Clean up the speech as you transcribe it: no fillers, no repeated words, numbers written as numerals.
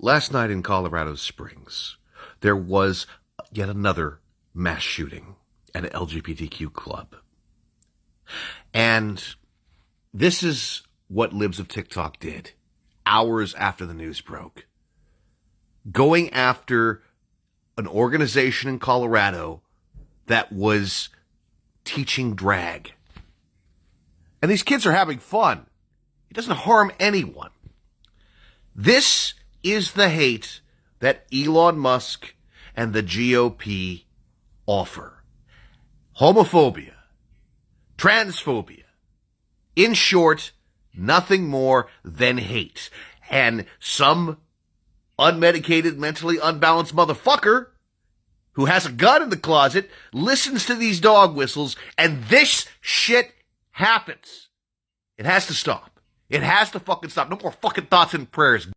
Last night in Colorado Springs, there was yet another mass shooting at an LGBTQ club. And this is what Libs of TikTok did hours after the news broke. Going after an organization in Colorado that was teaching drag. And these kids are having fun. It doesn't harm anyone. This is the hate that Elon Musk and the GOP offer. Homophobia, transphobia. In short, nothing more than hate. And some unmedicated, mentally unbalanced motherfucker who has a gun in the closet listens to these dog whistles, and this shit happens. It has to stop. It has to fucking stop. No more fucking thoughts and prayers.